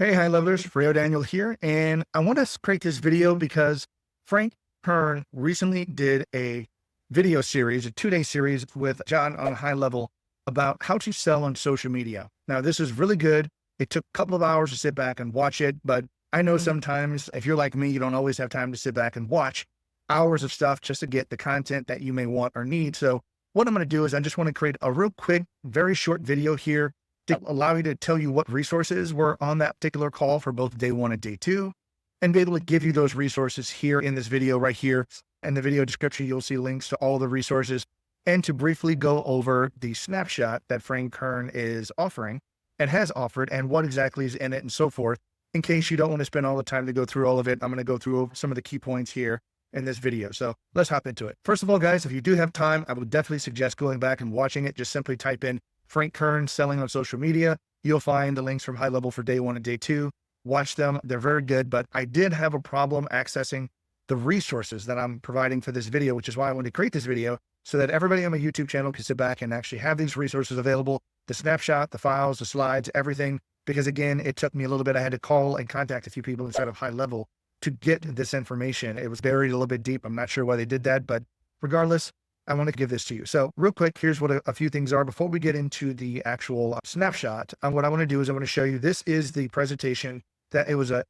Hey, high levelers, Freyo Daniel here, and I want to create this video because Frank Kern recently did a video series, a 2-day series with John on High Level about how to sell on social media. Now, this is really good. It took a couple of hours to sit back and watch it, but I know sometimes if you're like me, you don't always have time to sit back and watch hours of stuff just to get the content that you may want or need. So what I'm going to do is I just want to create a real quick, very short video here to allow you to tell you what resources were on that particular call for both day one and day two, and be able to give you those resources here in this video right here. In the video description, you'll see links to all the resources, and to briefly go over the snapshot that Frank Kern is offering and has offered and what exactly is in it and so forth. In case you don't want to spend all the time to go through all of it, I'm going to go through some of the key points here in this video. So let's hop into it. First of all, guys, if you do have time, I would definitely suggest going back and watching it. Just simply type in Frank Kern selling on social media. You'll find the links from High Level for day one and day two. Watch them. They're very good, but I did have a problem accessing the resources that I'm providing for this video, which is why I wanted to create this video so that everybody on my YouTube channel can sit back and actually have these resources available, the snapshot, the files, the slides, everything. Because again, it took me a little bit. I had to call and contact a few people inside of High Level to get this information. It was buried a little bit deep. I'm not sure why they did that, but regardless, I want to give this to you. So real quick, here's what a few things are before we get into the actual snapshot. What I want to do is I want to show you, this is the presentation that it was a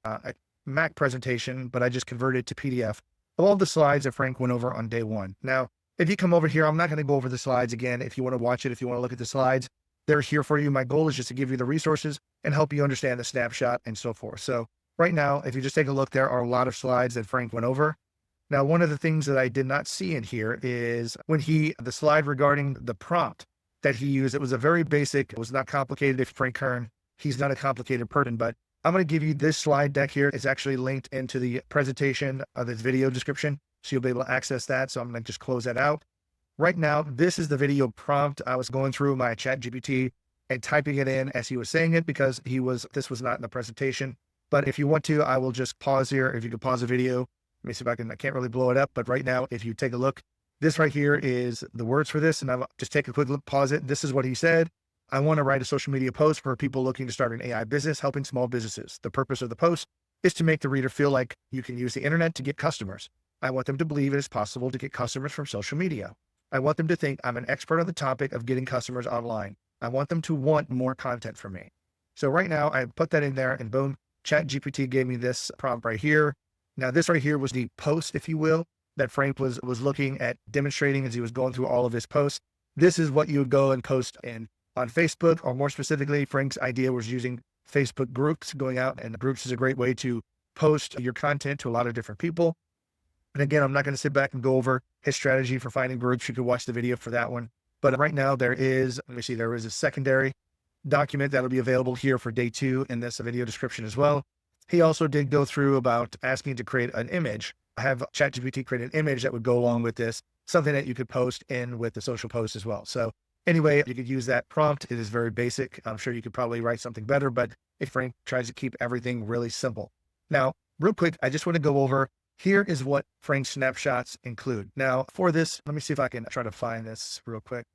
Mac presentation, but I just converted it to PDF of all the slides that Frank went over on day one. Now, if you come over here, I'm not going to go over the slides again. If you want to watch it, if you want to look at the slides, they're here for you. My goal is just to give you the resources and help you understand the snapshot and so forth. So right now, if you just take a look, there are a lot of slides that Frank went over. Now, one of the things that I did not see in here is when the slide regarding the prompt that he used, it was a very basic, it was not complicated. If Frank Kern, he's not a complicated person, but I'm going to give you this slide deck here. It's actually linked into the presentation of this video description. So you'll be able to access that. So I'm going to just close that out. Right now, this is the video prompt. I was going through my ChatGPT and typing it in as he was saying it because this was not in the presentation. But if you want to, I will just pause here. If you could pause the video. Let me see if I can't really blow it up, but right now, if you take a look, this right here is the words for this. And I'll just take a quick look, pause it. This is what he said. I want to write a social media post for people looking to start an AI business, helping small businesses. The purpose of the post is to make the reader feel like you can use the internet to get customers. I want them to believe it is possible to get customers from social media. I want them to think I'm an expert on the topic of getting customers online. I want them to want more content from me. So right now I put that in there and boom, ChatGPT gave me this prompt right here. Now, this right here was the post, if you will, that Frank was looking at demonstrating as he was going through all of his posts. This is what you would go and post on Facebook, or more specifically, Frank's idea was using Facebook groups, going out, and groups is a great way to post your content to a lot of different people. And again, I'm not going to sit back and go over his strategy for finding groups. You could watch the video for that one. But right now there is a secondary document that'll be available here for day two in this video description as well. He also did go through about asking to create an image, have ChatGPT create an image that would go along with this, something that you could post in with the social post as well. So anyway, you could use that prompt. It is very basic. I'm sure you could probably write something better, but if Frank tries to keep everything really simple. Now, real quick, I just want to go over, here is what Frank's snapshots include. Now for this, let me see if I can try to find this real quick.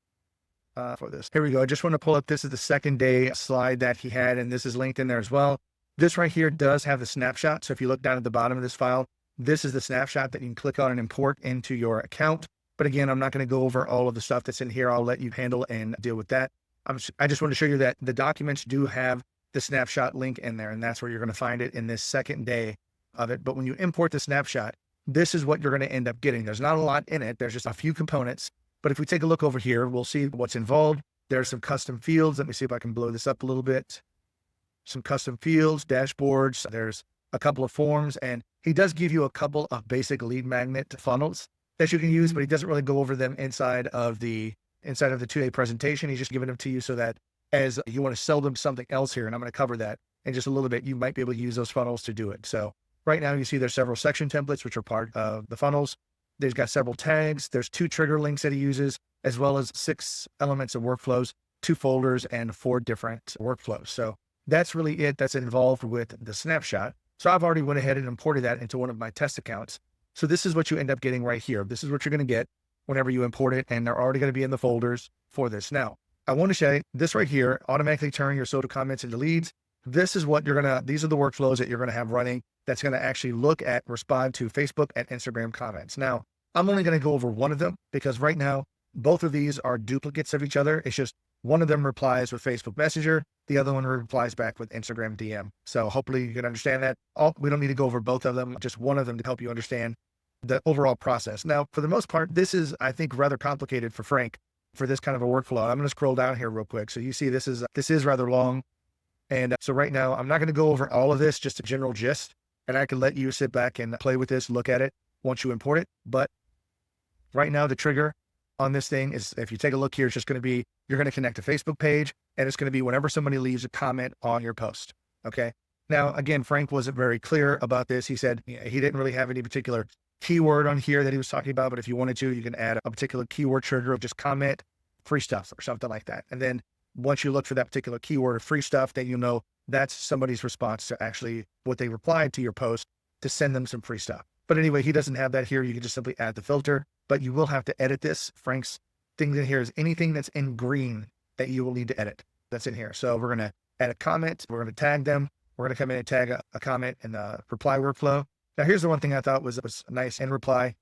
For this, here we go. I just want to pull up, this is the second day slide that he had, and this is linked in there as well. This right here does have the snapshot. So if you look down at the bottom of this file, this is the snapshot that you can click on and import into your account. But again, I'm not going to go over all of the stuff that's in here. I'll let you handle and deal with that. I just want to show you that the documents do have the snapshot link in there, and that's where you're going to find it in this second day of it. But when you import the snapshot, this is what you're going to end up getting. There's not a lot in it. There's just a few components. But if we take a look over here, we'll see what's involved. There's some custom fields. Let me see if I can blow this up a little bit. Some custom fields, dashboards, there's a couple of forms, and he does give you a couple of basic lead magnet funnels that you can use, but he doesn't really go over them inside of the 2-day presentation. He's just giving them to you so that as you want to sell them something else here, and I'm going to cover that in just a little bit, you might be able to use those funnels to do it. So right now you see there's several section templates, which are part of the funnels. There's got several tags. There's 2 trigger links that he uses, as well as 6 elements of workflows, 2 folders, and 4 different workflows. So that's really it that's involved with the snapshot. So I've already went ahead and imported that into one of my test accounts. So this is what you end up getting right here. This is what you're going to get whenever you import it, and they're already going to be in the folders for this. Now, I want to say this right here, automatically turn your social comments into leads. This is what these are the workflows that you're going to have running that's going to actually respond to Facebook and Instagram comments. Now, I'm only going to go over one of them because right now, both of these are duplicates of each other. It's just one of them replies with Facebook Messenger. The other one replies back with Instagram DM. So hopefully you can understand that. We don't need to go over both of them, just one of them to help you understand the overall process. Now, for the most part, this is, I think, rather complicated for Frank for this kind of a workflow. I'm going to scroll down here real quick. So you see this is rather long. And so right now, I'm not going to go over all of this, just a general gist, and I can let you sit back and play with this, look at it once you import it. But right now, the trigger on this thing is, if you take a look here, it's just going to be, you're going to connect a Facebook page, and it's going to be whenever somebody leaves a comment on your post. Okay. Now, again, Frank wasn't very clear about this. He said he didn't really have any particular keyword on here that he was talking about, but if you wanted to, you can add a particular keyword trigger of just comment free stuff or something like that. And then once you look for that particular keyword of free stuff, then you'll know that's somebody's response to actually what they replied to your post to send them some free stuff. But anyway, he doesn't have that here. You can just simply add the filter, but you will have to edit this. Frank's thing in here is anything that's in green that you will need to edit that's in here. So we're going to add a comment. We're going to tag them. We're going to come in and tag a comment in the reply workflow. Now, here's the one thing I thought was nice in reply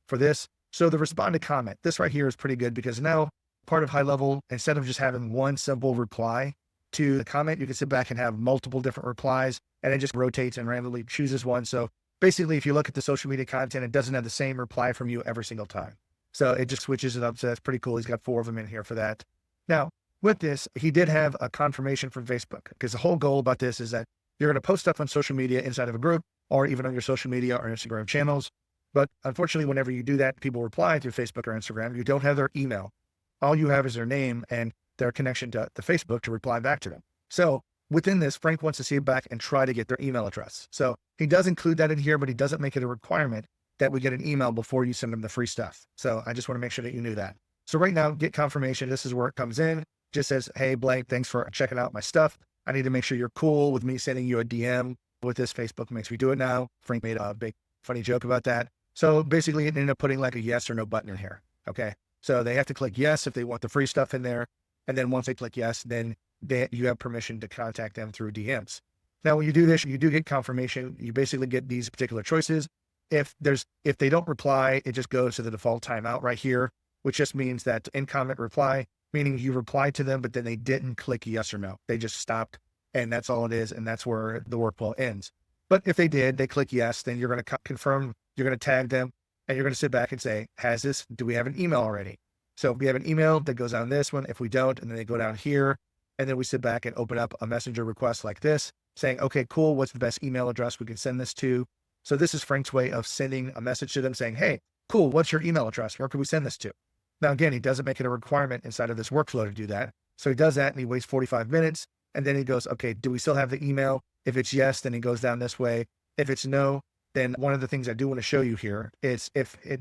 for this. So the respond to comment, this right here is pretty good because now part of high level, instead of just having one simple reply to the comment, you can sit back and have multiple different replies, and it just rotates and randomly chooses one. So basically, if you look at the social media content, it doesn't have the same reply from you every single time. So it just switches it up. So that's pretty cool. He's got 4 of them in here for that. Now, with this, he did have a confirmation from Facebook, because the whole goal about this is that you're going to post stuff on social media inside of a group or even on your social media or Instagram channels. But unfortunately, whenever you do that, people reply through Facebook or Instagram. You don't have their email. All you have is their name and their connection to Facebook to reply back to them. So within this, Frank wants to see it back and try to get their email address. So he does include that in here, but he doesn't make it a requirement that we get an email before you send them the free stuff. So I just want to make sure that you knew that. So right now, get confirmation. This is where it comes in. Just says, hey, blank, thanks for checking out my stuff. I need to make sure you're cool with me sending you a DM with this. Facebook makes me do it now. Frank made a big funny joke about that. So basically it ended up putting like a yes or no button in here. Okay. So they have to click yes if they want the free stuff in there. And then once they click yes, then you have permission to contact them through DMs. Now, when you do this, you do get confirmation. You basically get these particular choices. If they don't reply, it just goes to the default timeout right here, which just means that in comment reply, meaning you replied to them, but then they didn't click yes or no. They just stopped, and that's all it is. And that's where the workflow ends. But if they click yes, then you're going to confirm, you're going to tag them, and you're going to sit back and say, do we have an email already? So if we have an email that goes on this one, if we don't, and then they go down here, and then we sit back and open up a messenger request like this, saying, okay, cool. What's the best email address we can send this to? So this is Frank's way of sending a message to them saying, hey, cool. What's your email address? Where can we send this to? Now, again, he doesn't make it a requirement inside of this workflow to do that. So he does that and he waits 45 minutes. And then he goes, okay, do we still have the email? If it's yes, then he goes down this way. If it's no, then one of the things I do want to show you here is if it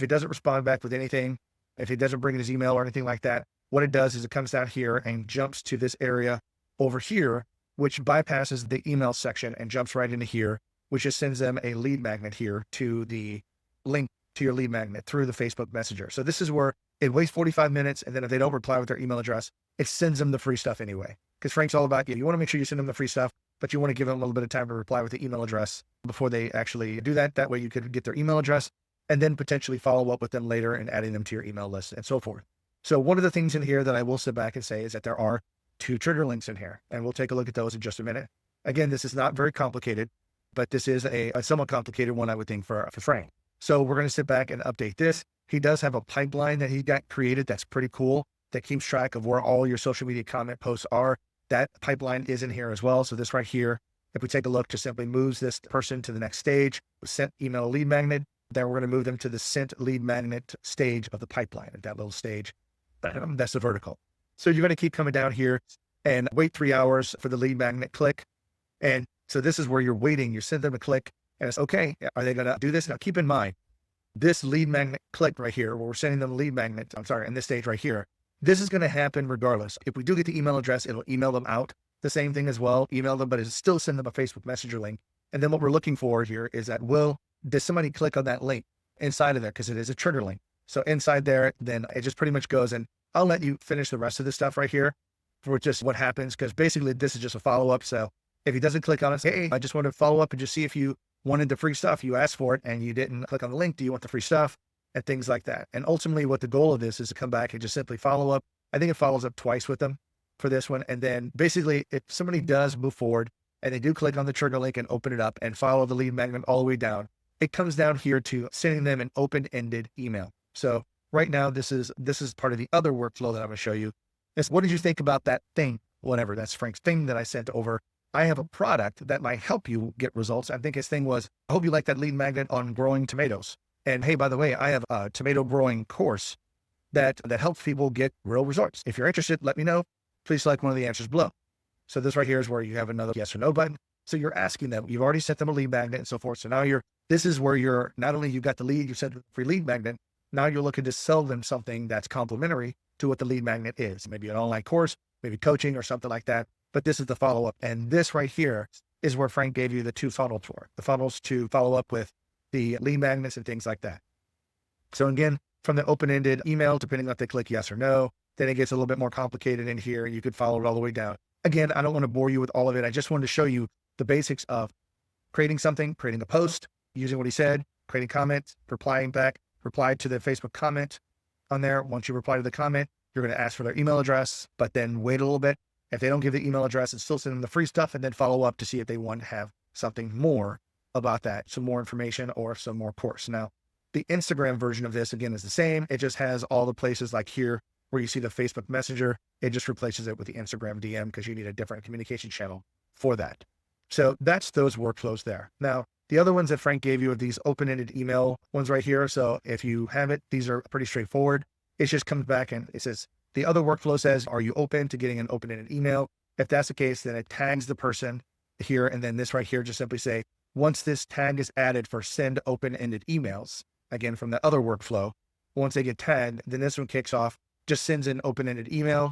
doesn't respond back with anything, if it doesn't bring in his email or anything like that, what it does is it comes down here and jumps to this area over here, which bypasses the email section and jumps right into here, which just sends them a lead magnet here to the link to your lead magnet through the Facebook Messenger. So this is where it waits 45 minutes. And then if they don't reply with their email address, it sends them the free stuff anyway. Because Frank's all about you. You want to make sure you send them the free stuff, but you want to give them a little bit of time to reply with the email address before they actually do that. That way you could get their email address and then potentially follow up with them later and adding them to your email list and so forth. So one of the things in here that I will sit back and say is that there are 2 trigger links in here, and we'll take a look at those in just a minute. Again, this is not very complicated, but this is a somewhat complicated one, I would think, for Frank. So we're going to sit back and update this. He does have a pipeline that he got created that's pretty cool, that keeps track of where all your social media comment posts are. That pipeline is in here as well. So this right here, if we take a look, just simply moves this person to the next stage, sent email lead magnet. Then we're going to move them to the sent lead magnet stage of the pipeline, at that little stage. That's the vertical. So you're going to keep coming down here and wait 3 hours for the lead magnet click. And so this is where you're waiting. You send them a click and it's okay. Are they going to do this? Now keep in mind, this lead magnet click right here, where we're sending them a lead magnet, in this stage right here, this is going to happen regardless. If we do get the email address, it'll email them out the same thing as well, email them, but it'll still send them a Facebook Messenger link. And then what we're looking for here is that does somebody click on that link inside of there? Because it is a trigger link. So inside there, then it just pretty much goes, and I'll let you finish the rest of this stuff right here for just what happens. Cause basically this is just a follow-up. So if he doesn't click on it, say, hey, I just want to follow up and just see if you wanted the free stuff. You asked for it and you didn't click on the link. Do you want the free stuff? And things like that. And ultimately what the goal of this is to come back and just simply follow up. I think it follows up twice with them for this one. And then basically if somebody does move forward and they do click on the trigger link and open it up and follow the lead magnet all the way down, it comes down here to sending them an open-ended email. So right now, this is part of the other workflow that I'm going to show you. Is what did you think about that thing? Whatever, that's Frank's thing that I sent over. I have a product that might help you get results. I think his thing was, I hope you like that lead magnet on growing tomatoes. And hey, by the way, I have a tomato growing course that helps people get real results. If you're interested, let me know. Please select one of the answers below. So this right here is where you have another yes or no button. So you're asking them, you've already sent them a lead magnet and so forth. So now this is where you're, not only you've got the lead, you sent the free lead magnet. Now you're looking to sell them something that's complementary to what the lead magnet is. Maybe an online course, maybe coaching or something like that. But this is the follow-up. And this right here is where Frank gave you the 2 funnels for. The funnels to follow up with the lead magnets and things like that. So again, from the open-ended email, depending on if they click yes or no, then it gets a little bit more complicated in here. You could follow it all the way down. Again, I don't want to bore you with all of it. I just wanted to show you the basics of creating something, creating a post, using what he said, creating comments, replying back, reply to the Facebook comment on there. Once you reply to the comment, you're going to ask for their email address, but then wait a little bit. If they don't give the email address, and still send them the free stuff and then follow up to see if they want to have something more about that, some more information or some more course. Now, the Instagram version of this, again, is the same. It just has all the places like here where you see the Facebook Messenger. It just replaces it with the Instagram DM because you need a different communication channel for that. So that's those workflows there. Now, the other ones that Frank gave you are these open-ended email ones right here. So if you have it, these are pretty straightforward. It just comes back and it says, the other workflow says, are you open to getting an open-ended email? If that's the case, then it tags the person here. And then this right here, just simply say, once this tag is added for send open-ended emails, again, from the other workflow, once they get tagged, then this one kicks off, just sends an open-ended email.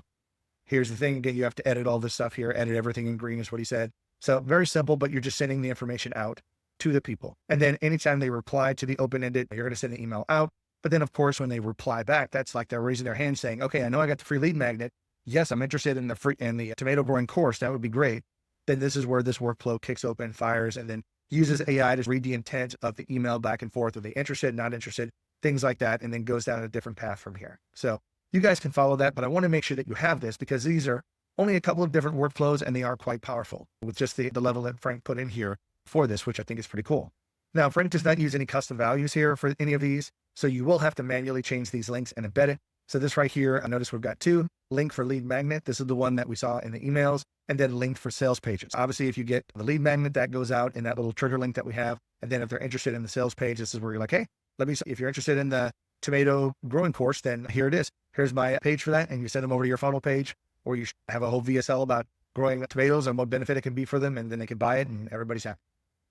Here's the thing, again, you have to edit all this stuff here, edit everything in green is what he said. So very simple, but you're just sending the information out to the people. And then anytime they reply to the open-ended, you're going to send an email out. But then of course, when they reply back, that's like they're raising their hand saying, okay, I know I got the free lead magnet. Yes, I'm interested in the tomato growing course. That would be great. Then this is where this workflow kicks open, fires, and then uses AI to read the intent of the email back and forth. Are they interested, not interested, things like that, and then goes down a different path from here. So you guys can follow that, but I want to make sure that you have this because these are only a couple of different workflows and they are quite powerful with just the level that Frank put in here for this, which I think is pretty cool. Now, Frank does not use any custom values here for any of these. So you will have to manually change these links and embed it. So this right here, I notice we've got 2, link for lead magnet. This is the one that we saw in the emails, and then link for sales pages. Obviously, if you get the lead magnet, that goes out in that little trigger link that we have. And then if they're interested in the sales page, this is where you're like, hey, if you're interested in the tomato growing course, then here it is. Here's my page for that. And you send them over to your funnel page, or you have a whole VSL about growing tomatoes and what benefit it can be for them. And then they can buy it and everybody's happy.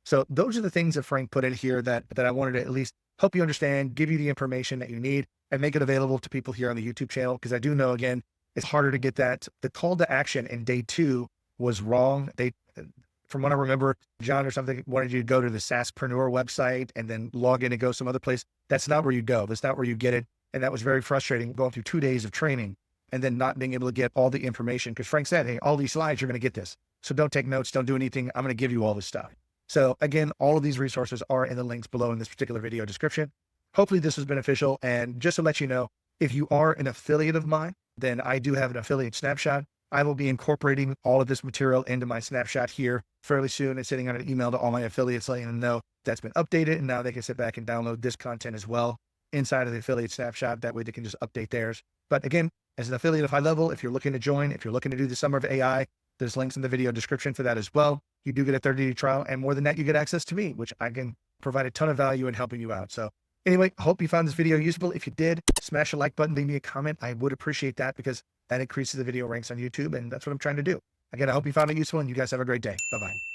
So those are the things that Frank put in here that I wanted to at least help you understand, give you the information that you need, and make it available to people here on the YouTube channel. Because I do know, again, it's harder to get that. The call to action in day 2 was wrong. From what I remember, John or something wanted you to go to the SaaSpreneur website and then log in and go some other place. That's not where you go. That's not where you get it. And that was very frustrating going through 2 days of training and then not being able to get all the information. Because Frank said, hey, all these slides, you're going to get this. So don't take notes. Don't do anything. I'm going to give you all this stuff. So again, all of these resources are in the links below in this particular video description. Hopefully this was beneficial. And just to let you know, if you are an affiliate of mine, then I do have an affiliate snapshot. I will be incorporating all of this material into my snapshot here fairly soon and sending out an email to all my affiliates letting them know that's been updated. And now they can sit back and download this content as well inside of the affiliate snapshot. That way they can just update theirs. But again, as an affiliate of High Level, if you're looking to join, if you're looking to do the Summer of AI, there's links in the video description for that as well. You do get a 30-day trial, and more than that, you get access to me, which I can provide a ton of value in helping you out. So anyway, I hope you found this video useful. If you did, smash a like button, leave me a comment. I would appreciate that because that increases the video ranks on YouTube, and that's what I'm trying to do. Again, I hope you found it useful, and you guys have a great day. Bye-bye.